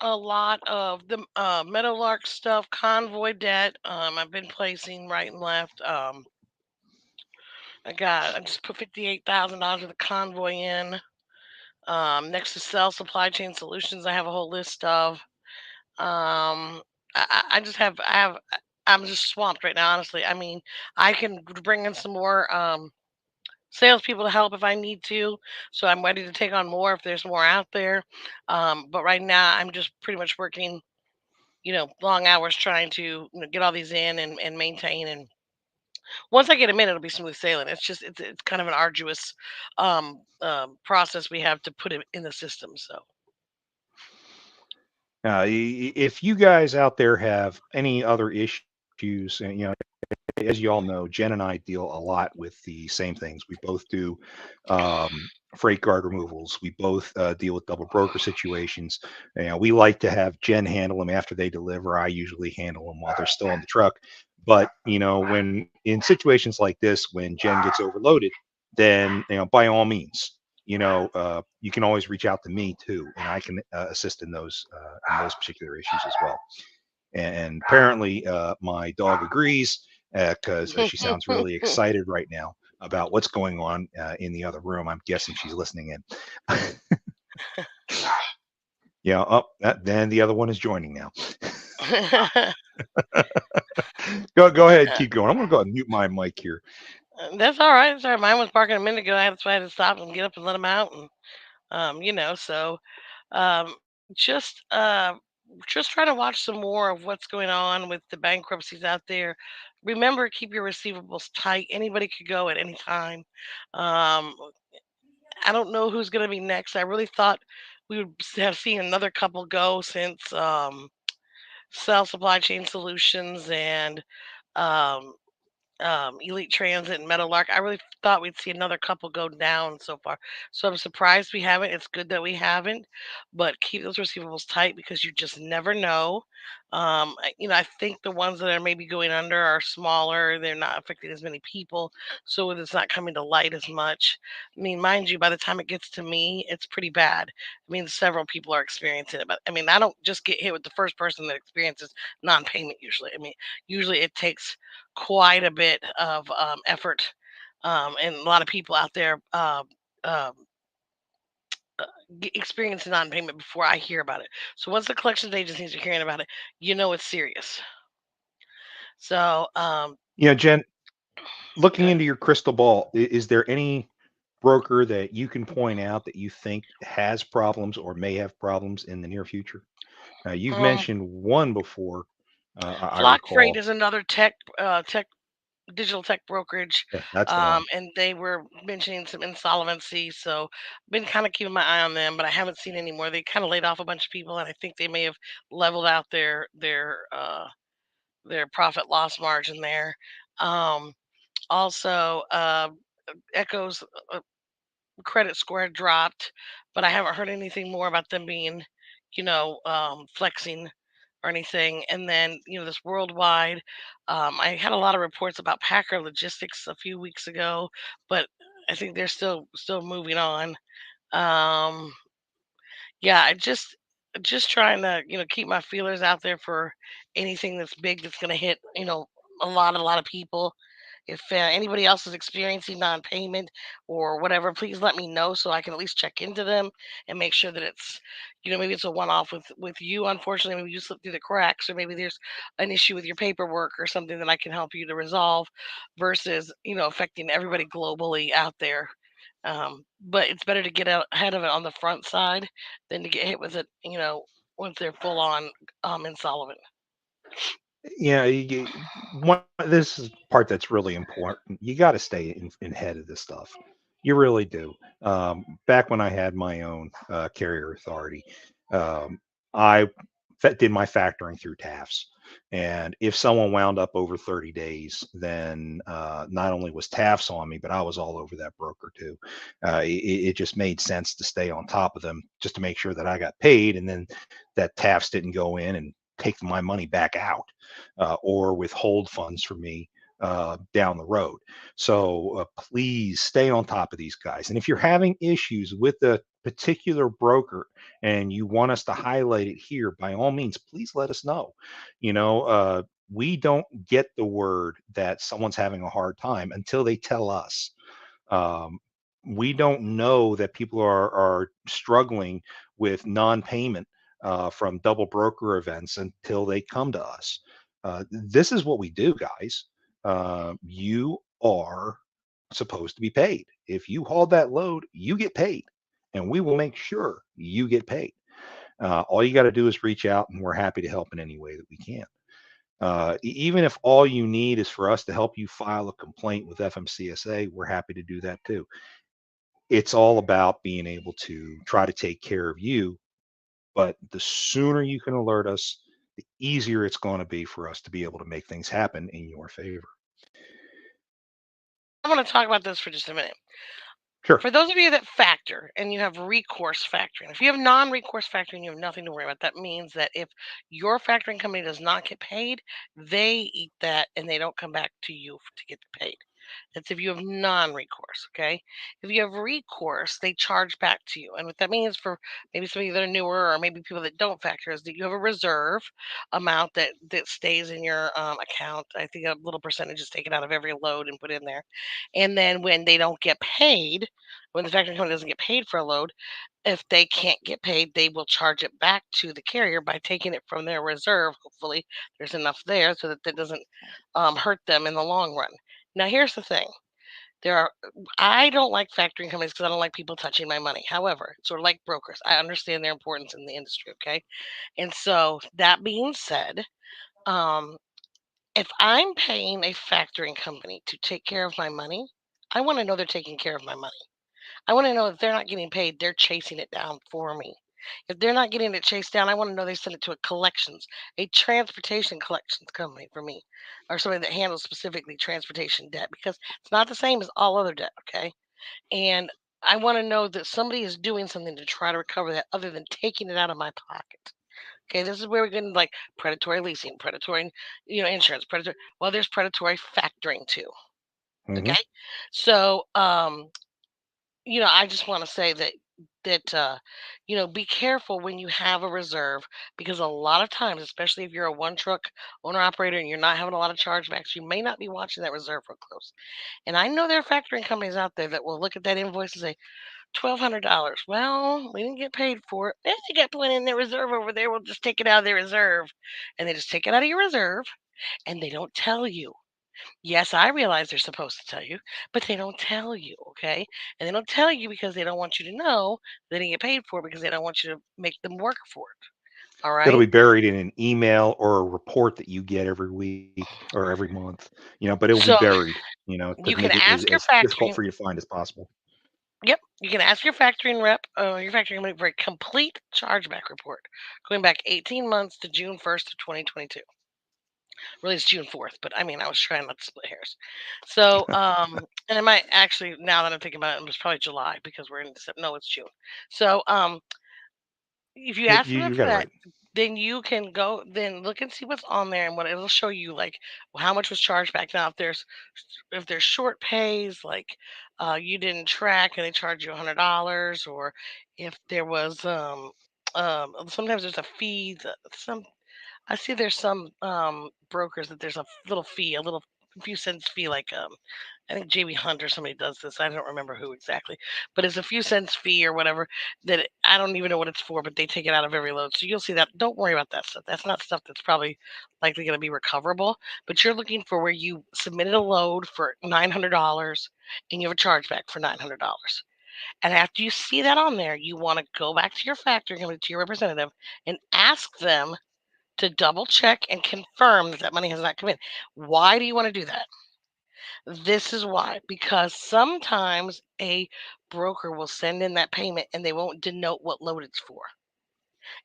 a lot of the Meadowlark stuff, convoy debt. I've been placing right and left. I just put $58,000 of the convoy in. Next to sell supply chain solutions, I have a whole list of. I just have I have I'm just swamped right now. Honestly, I mean, I can bring in some more salespeople to help if I need to. So I'm ready to take on more if there's more out there. But right now, I'm just pretty much working, long hours trying to get all these in and maintain. And once I get them in, it'll be smooth sailing. It's kind of an arduous process we have to put it in the system. So If you guys out there have any other issues, and as you all know, Jen and I deal a lot with the same things. We both do freight guard removals. We both deal with double broker situations. We like to have Jen handle them after they deliver. I usually handle them while they're still in the truck. But when in situations like this, when Jen gets overloaded, then by all means, you can always reach out to me too, and I can assist in those particular issues as well. And apparently, my dog agrees because she sounds really excited right now about what's going on in the other room. I'm guessing she's listening in. Yeah. Oh, then the other one is joining now. Go ahead, keep going. I'm gonna go ahead and mute my mic here. That's all right. That's all right. Mine was barking a minute ago. That's why I had to stop and get up and let him out. And so um, just uh, just trying to watch some more of what's going on with the bankruptcies out there. Remember, keep your receivables tight. Anybody could go at any time. Um, I don't know who's going to be next. I really thought we would have seen another couple go since Cell Supply Chain Solutions and um, Elite Transit and Meadowlark. I really thought we'd see another couple go down so far. So I'm surprised we haven't. It's good that we haven't, but keep those receivables tight because you just never know. I think the ones that are maybe going under are smaller. They're not affecting as many people, so it's not coming to light as much. I mean, mind you, by the time it gets to me, it's pretty bad. I mean, several people are experiencing it, but I mean, I don't just get hit with the first person that experiences non-payment usually. I mean, usually it takes quite a bit of effort, and a lot of people out there um, experience non-payment before I hear about it. So once the collections agencies are hearing about it, you know it's serious. So Jen, looking good. into your crystal ball, is there any broker that you can point out that you think has problems or may have problems in the near future? You've Um, mentioned one before, I Flock Freight recall. is another tech digital tech brokerage, Yeah, that's the one. and they were mentioning some insolvency. So been kind of keeping my eye on them, but I haven't seen any more. They kind of laid off a bunch of people, and I think they may have leveled out their profit loss margin there. Um, Also, Echo's credit score dropped, but I haven't heard anything more about them being, flexing or anything. And then, this worldwide, I had a lot of reports about Packer Logistics a few weeks ago, but I think they're still moving on. Um, yeah, just trying to, keep my feelers out there for anything that's big that's gonna hit, a lot of people. If anybody else is experiencing non-payment or whatever, please let me know so I can at least check into them and make sure that it's, maybe it's a one-off with you. Unfortunately, maybe you slipped through the cracks, or maybe there's an issue with your paperwork or something that I can help you to resolve, versus affecting everybody globally out there. But it's better to get out ahead of it on the front side than to get hit with it, once they're full on insolvent. Yeah, this is part that's really important. You got to stay in head of this stuff. You really do. Back when I had my own carrier authority, um, I did my factoring through TAFs. And if someone wound up over 30 days, then not only was TAFs on me, but I was all over that broker too. It just made sense to stay on top of them just to make sure that I got paid, and then that TAFs didn't go in and take my money back out or withhold funds from me down the road. So please stay on top of these guys. And if you're having issues with a particular broker and you want us to highlight it here, by all means, please let us know. We don't get the word that someone's having a hard time until they tell us. Um, we don't know that people are struggling with non-payment from double broker events until they come to us. This is what we do, guys. You are supposed to be paid. If you haul that load, you get paid, and we will make sure you get paid. All you got to do is reach out, and we're happy to help in any way that we can. Even if all you need is for us to help you file a complaint with FMCSA, we're happy to do that too. It's all about being able to try to take care of you, but the sooner you can alert us, the easier it's going to be for us to be able to make things happen in your favor. I want to talk about this for just a minute. Sure. For those of you that factor and you have recourse factoring, if you have non-recourse factoring, you have nothing to worry about. That means that if your factoring company does not get paid, they eat that and they don't come back to you to get paid. That's if you have non-recourse, okay? If you have recourse, they charge back to you. And what that means for maybe some of you that are newer or maybe people that don't factor is that you have a reserve amount that stays in your account. I think a little percentage is taken out of every load and put in there. And then when they don't get paid, when the factoring company doesn't get paid for a load, if they can't get paid, they will charge it back to the carrier by taking it from their reserve. Hopefully, there's enough there so that that doesn't hurt them in the long run. Now, here's the thing. There are I don't like factoring companies because I don't like people touching my money. However, sort of like brokers, I understand their importance in the industry. Okay, and so that being said, um, if I'm paying a factoring company to take care of my money, I want to know they're taking care of my money. I want to know if they're not getting paid, they're chasing it down for me. If they're not getting it chased down, I want to know they send it to a transportation collections company for me, or somebody that handles specifically transportation debt, because it's not the same as all other debt. Okay. And I want to know that somebody is doing something to try to recover that other than taking it out of my pocket. Okay, this is where we're getting like predatory leasing, predatory, insurance, predatory. Well, there's predatory factoring too. Hmm. Okay, so I just want to say that be careful when you have a reserve, because a lot of times, especially if you're a one truck owner operator and you're not having a lot of chargebacks, you may not be watching that reserve real close. And I know there are factoring companies out there that will look at that invoice and say $1,200. Well, we didn't get paid for it. They got plenty in their reserve over there. We'll just take it out of their reserve, and they just take it out of your reserve, and they don't tell you. Yes, I realize they're supposed to tell you, but they don't tell you, okay? And they don't tell you because they don't want you to know they didn't get paid for it, because they don't want you to make them work for it. All It'll right. be buried in an email or a report that you get every week or every month, but it'll be So buried, to you can make it ask your as difficult factoring. for you to find as possible. Yep, you can ask your factoring rep, your factoring company for a complete chargeback report going back 18 months to June 1st of 2022. Really, it's June 4th, but I mean, I was trying not to split hairs. So, and it might actually, now that I'm thinking about it, it was probably July, because we're in December. No, it's June. So, if you Yep, ask you them you for got it that, right. then you can go, then look and see what's on there, and what it'll show you, like how much was charged back. Now, if there's short pays, like you didn't track and they charge you $100, or if there was sometimes there's a fee. Some I see there's some brokers that there's a little fee, a little few cents fee, like I think JB Hunt or somebody does this. I don't remember who exactly, but it's a few cents fee or whatever I don't even know what it's for, but they take it out of every load. So you'll see that. Don't worry about that stuff. That's not stuff that's probably likely going to be recoverable. But you're looking for where you submitted a load for $900 and you have a chargeback for $900. And after you see that on there, you want to go back to your factory company, to your representative, and ask them to double check and confirm that that money has not come in. Why do you want to do that? This is why, because sometimes a broker will send in that payment and they won't denote what load it's for.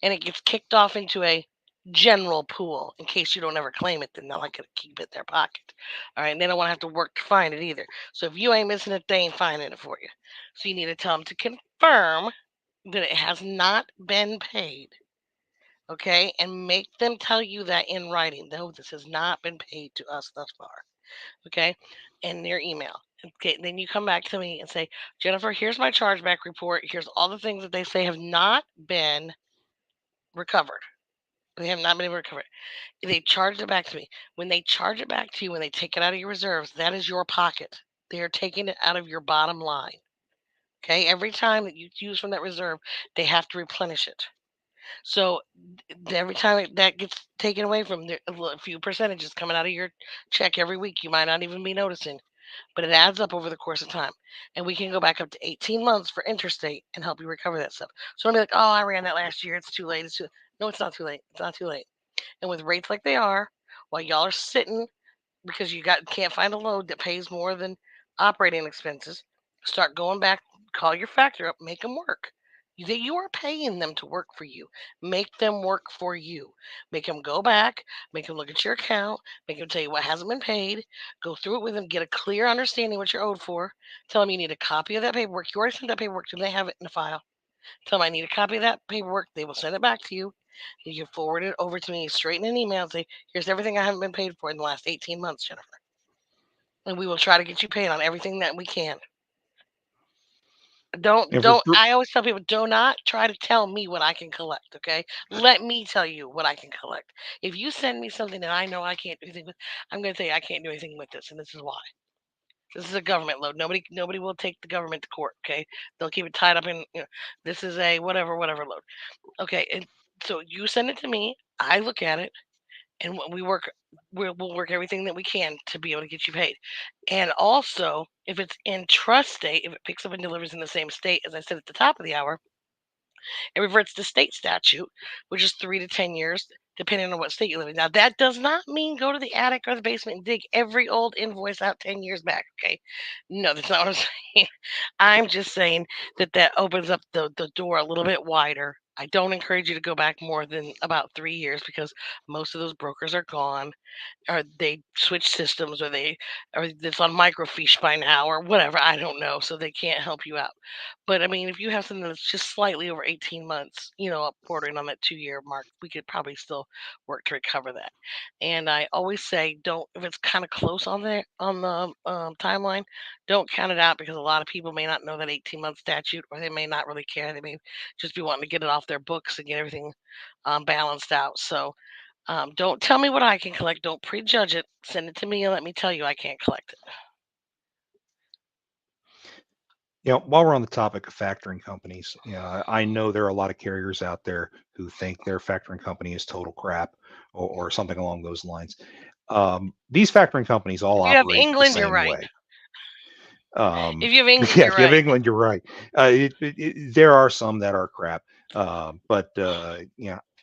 And it gets kicked off into a general pool in case you don't ever claim it. Then they're not going to keep it in their pocket. All right. And they don't want to have to work to find it either. So if you ain't missing it, they ain't finding it for you. So you need to tell them to confirm that it has not been paid. Okay. And make them tell you that in writing. No, this has not been paid to us thus far. Okay, in their email. Okay, then you come back to me and say, Jennifer, here's my chargeback report. Here's all the things that they say have not been recovered. They have not been recovered. They charged it back to me. When they charge it back to you, when they take it out of your reserves, that is your pocket. They are taking it out of your bottom line. Okay, every time that you use from that reserve, they have to replenish it. So every time that gets taken away from there, a few percentages coming out of your check every week, you might not even be noticing, but it adds up over the course of time. And we can go back up to 18 months for interstate and help you recover that stuff. So don't be like, oh, I ran that last year. It's too late. No, it's not too late. It's not too late. And with rates like they are, while y'all are sitting because you can't find a load that pays more than operating expenses, start going back, call your factor up, make them work. You are paying them to work for you. Make them work for you. Make them go back, make them look at your account, make them tell you what hasn't been paid, go through it with them, get a clear understanding what you're owed for. Tell them you need a copy of that paperwork. You already sent that paperwork to them, they have it in the file. Tell them I need a copy of that paperwork. They will send it back to you. You can forward it over to me straight in an email and say, here's everything I haven't been paid for in the last 18 months, Jennifer. And we will try to get you paid on everything that we can. And I always tell people, do not try to tell me what I can collect, okay? Let me tell you what I can collect. If you send me something that I know I can't do anything with, I'm going to tell you I can't do anything with this, and this is why. This is a government load. Nobody will take the government to court, okay? They'll keep it tied up in, this is a whatever load. Okay, and so you send it to me, I look at it, and we'll work everything that we can to be able to get you paid. And also, if it's in trust state, if it picks up and delivers in the same state, as I said at the top of the hour, it reverts to state statute, which is 3 to 10 years, depending on what state you live in. Now, that does not mean go to the attic or the basement and dig every old invoice out 10 years back. Okay, no, that's not what I'm saying. I'm just saying that opens up the door a little bit wider I don't encourage you to go back more than about 3 years because most of those brokers are gone, or they switch systems, or it's on microfiche by now, or whatever. I don't know, so they can't help you out. But I mean, if you have something that's just slightly over 18 months, up bordering on that 2 year mark, we could probably still work to recover that. And I always say, don't if it's kind of close on there on the timeline, don't count it out because a lot of people may not know that 18-month statute, or they may not really care. They may just be wanting to get it off their books and get everything balanced out. So don't tell me what I can collect. Don't prejudge it. Send it to me and let me tell you I can't collect it. While we're on the topic of factoring companies, I know there are a lot of carriers out there who think their factoring company is total crap or something along those lines. These factoring companies all If you have operate the England, you're same right. way. If you have England, Yeah, you're if you have right. England, you're right. There are some that are crap, but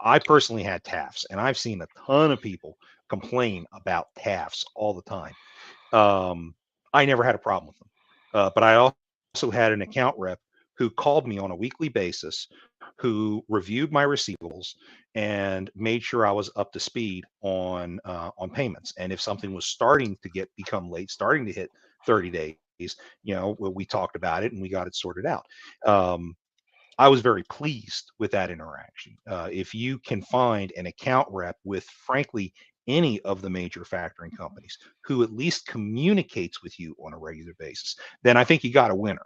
I personally had TAFs, and I've seen a ton of people complain about TAFs all the time. I never had a problem with them, but I also had an account rep who called me on a weekly basis, who reviewed my receivables and made sure I was up to speed on payments. And if something was starting to become late, starting to hit 30 days, we talked about it and we got it sorted out. Um, I was very pleased with that interaction. If you can find an account rep with, frankly, any of the major factoring companies who at least communicates with you on a regular basis, then I think you got a winner.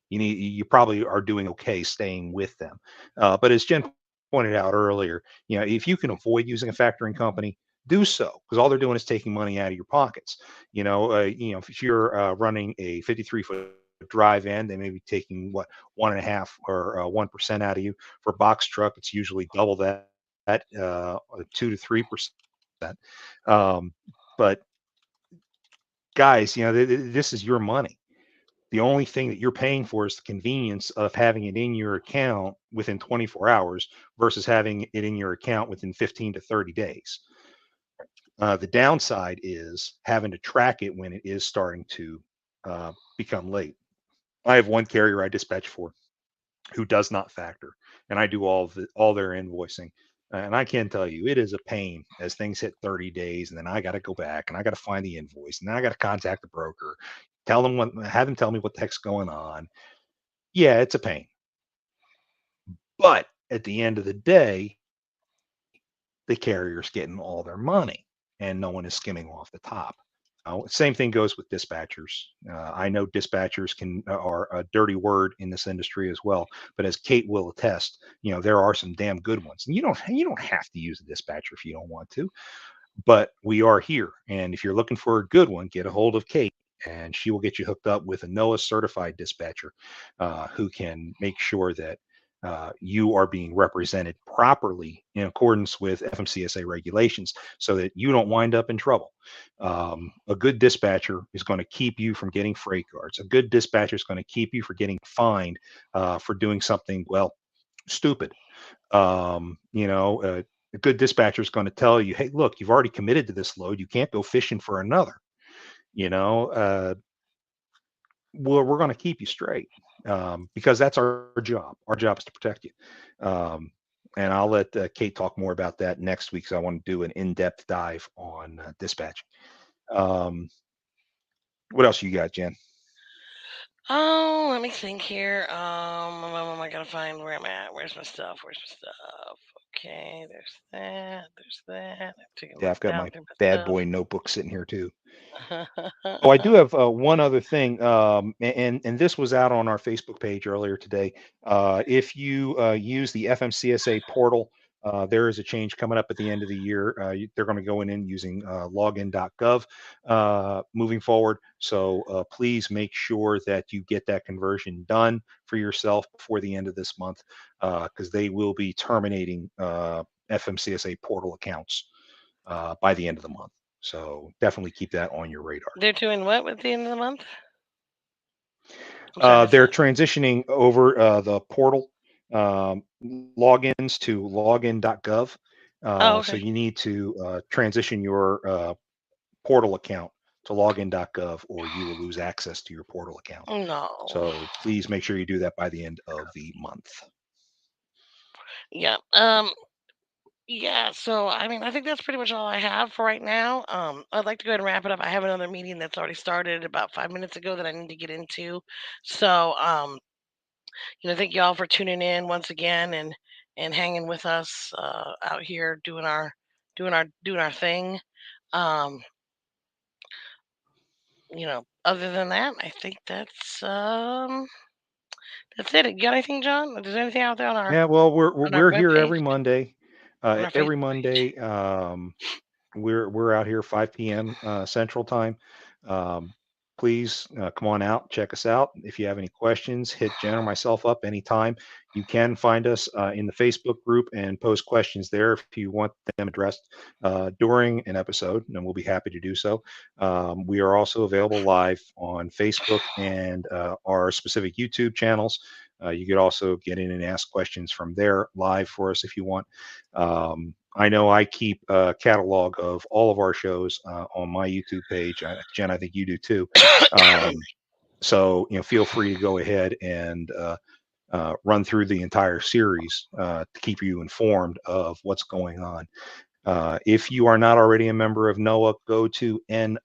You probably are doing okay staying with them. But as Jen pointed out earlier, if you can avoid using a factoring company, do so, because all they're doing is taking money out of your pockets. If you're running a 53-foot drive in, they may be taking what, 1.5 or 1% out of you. For a box truck, it's usually double that, 2 to 3%. But guys, this is your money. The only thing that you're paying for is the convenience of having it in your account within 24 hours versus having it in your account within 15 to 30 days. The downside is having to track it when it is starting to become late. I have one carrier I dispatch for who does not factor, and I do all their invoicing. And I can tell you, it is a pain as things hit 30 days, and then I got to go back and I got to find the invoice, and then I got to contact the broker, have them tell me what the heck's going on. Yeah, it's a pain. But at the end of the day, the carrier's getting all their money and no one is skimming off the top. Same thing goes with dispatchers. I know dispatchers are a dirty word in this industry as well, but as Kate will attest, there are some damn good ones, and you don't have to use a dispatcher if you don't want to, but we are here, and if you're looking for a good one, get a hold of Kate, and she will get you hooked up with a NOAA certified dispatcher who can make sure that you are being represented properly in accordance with FMCSA regulations so that you don't wind up in trouble. A good dispatcher is going to keep you from getting freight guards. A good dispatcher is going to keep you from getting fined for doing something, well, stupid. A good dispatcher is going to tell you, hey, look, you've already committed to this load. You can't go fishing for another. You know, well, we're going to keep you straight because that's our job. Our job is to protect you. And I'll let Kate talk more about that next week because I want to do an in-depth dive on dispatch. What else you got, Jen? Oh, let me think here. I gotta find where I'm at. Where's my stuff? Okay, there's that. There's that. Take a Yeah, look I've got down my through bad my boy notebook sitting here too. stuff. Oh, I do have one other thing, and this was out on our Facebook page earlier today. If you use the FMCSA portal, there is a change coming up at the end of the year. They're going to go in using login.gov moving forward. So please make sure that you get that conversion done for yourself before the end of this month, because they will be terminating FMCSA portal accounts by the end of the month. So definitely keep that on your radar. They're doing what at the end of the month? I'm sorry, They're transitioning over the portal logins to login.gov. Oh, So okay. you need to transition your portal account to login.gov or you will lose access to your portal account. No. So please make sure you do that by the end of the month. Yeah. Yeah. So I mean, I think that's pretty much all I have for right now. I'd like to go ahead and wrap it up. I have another meeting that's already started about 5 minutes ago that I need to get into. So thank you all for tuning in once again and hanging with us out here doing our thing. Um, other than that, I think that's it. You got anything, John? Is there anything out there on our Yeah, well, we're here webpage, every Monday. on our Every Facebook page? Monday, we're out here 5 p.m. Central Time. Um, please come on out, check us out. If you have any questions, hit Jen or myself up anytime. You can find us in the Facebook group and post questions there if you want them addressed during an episode, and we'll be happy to do so. We are also available live on Facebook and our specific YouTube channels. You could also get in and ask questions from there live for us if you want. I know I keep a catalog of all of our shows on my YouTube page. Jen, I think you do too. Um, so feel free to go ahead and run through the entire series to keep you informed of what's going on. If you are not already a member of NOAA, go to tnooa.com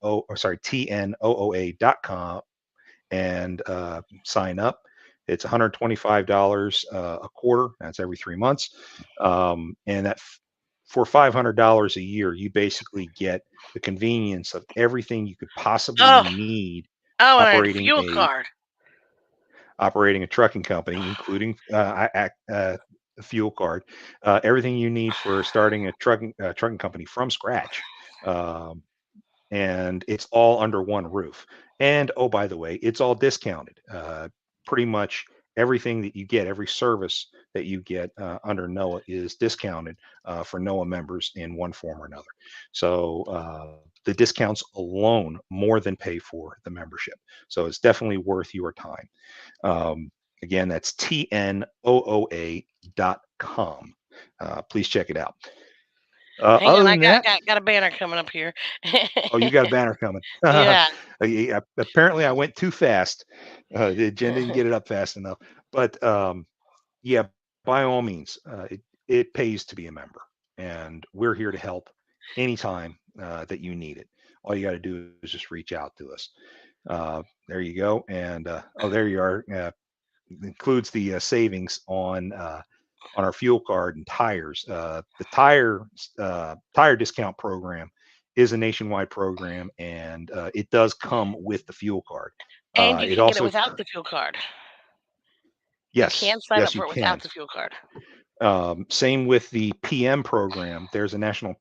and sign up. It's $125 a quarter. That's every 3 months. And for $500 a year, you basically get the convenience of everything you could possibly Oh, need and I had a operating fuel a card. trucking company, including a fuel card, everything you need for starting a trucking company from scratch. Um, and it's all under one roof. And oh, by the way, it's all discounted. Pretty much everything that you get, every service that you get under NOAA is discounted for NOAA members in one form or another. So the discounts alone more than pay for the membership. So it's definitely worth your time. Um, Again, that's tnooa.com. Please check it out. Hang Other on, I than got that, got got a banner coming up here. oh, you got a banner coming. Yeah. Yeah, apparently, I went too fast. Jen didn't get it up fast enough. But yeah, by all means, it pays to be a member, and we're here to help anytime that you need it. All you got to do is just reach out to us. There you go. And oh, there you are. Includes the savings on our fuel card and tires. The tire discount program is a nationwide program, and it does come with the fuel card. And you It can get it also, without the fuel card. You yes, can sign up yes, for you it without can. the fuel card. Same with the PM program. There's a national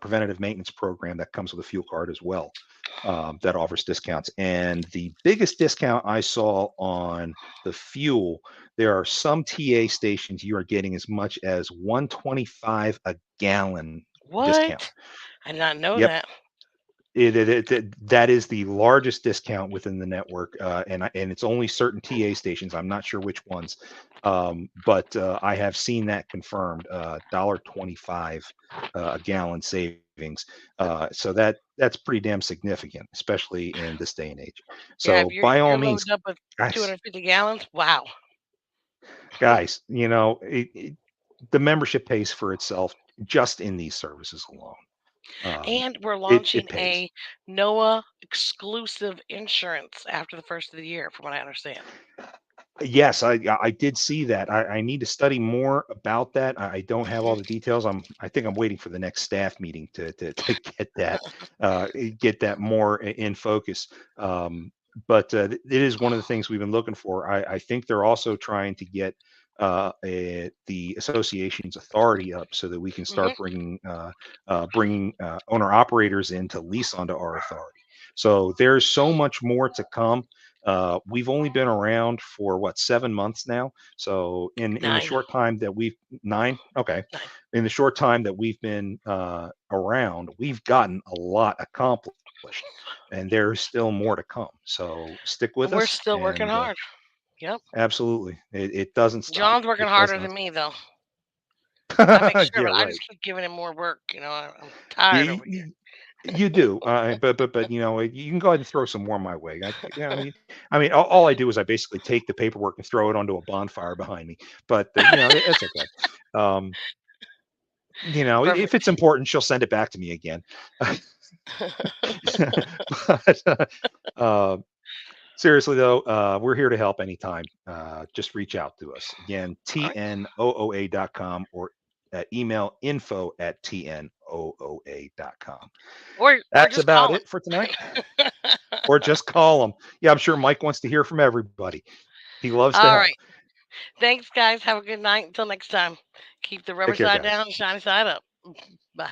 preventative maintenance program that comes with a fuel card as well, that offers discounts. And the biggest discount I saw on the fuel, there are some TA stations you are getting as much as 125 a gallon discount. What? I did not know Yep. that. That is the largest discount within the network, and it's only certain TA stations. I'm not sure which ones, but I have seen that confirmed. $1.25 a gallon savings. So that's pretty damn significant, especially in this day and age. Yeah, if So you're by if all you're means, loaded up with guys, 250 gallons, wow. guys, the membership pays for itself just in these services alone. And we're It launching pays. a NOAA exclusive insurance after the first of the year, from what I understand. Yes, I did see that. I need to study more about that. I don't have all Mhm. the details. I think I'm waiting for the next staff meeting to get that more in focus. But it is one of the things we've been looking for. I think they're also trying to get the association's authority up so that we can Mhm. start bringing owner operators in to lease onto our authority. So there's so much more to come. We've only been around for what, 7 months now. So in the 9. short time that we've 9, okay, 9. in the short time that we've been around, we've gotten a lot accomplished, and there's still more to come. So stick with And us, we're still and working hard. Yep. absolutely, it doesn't stop. John's working It does harder not than me, though. I make stop. sure, Yeah, but I just right. keep giving him more work. I'm Yeah, tired over here. You do, but you can go ahead and throw some more my way. All I do is I basically take the paperwork and throw it onto a bonfire behind me. But it's okay. Um, if Perfect. it's important, she'll send it back to me again. But, uh, seriously though, we're here to help anytime. Just reach out to us. Again, All right. tnooa.com or email info@tnooa.com. Or That's just about call it for tonight. Or just call them. Yeah, I'm sure Mike wants to hear from everybody. He loves to All help. right. Thanks, guys. Have a good night. Until next time. Keep the rubber Take care, side guys. down, shiny side up. Bye.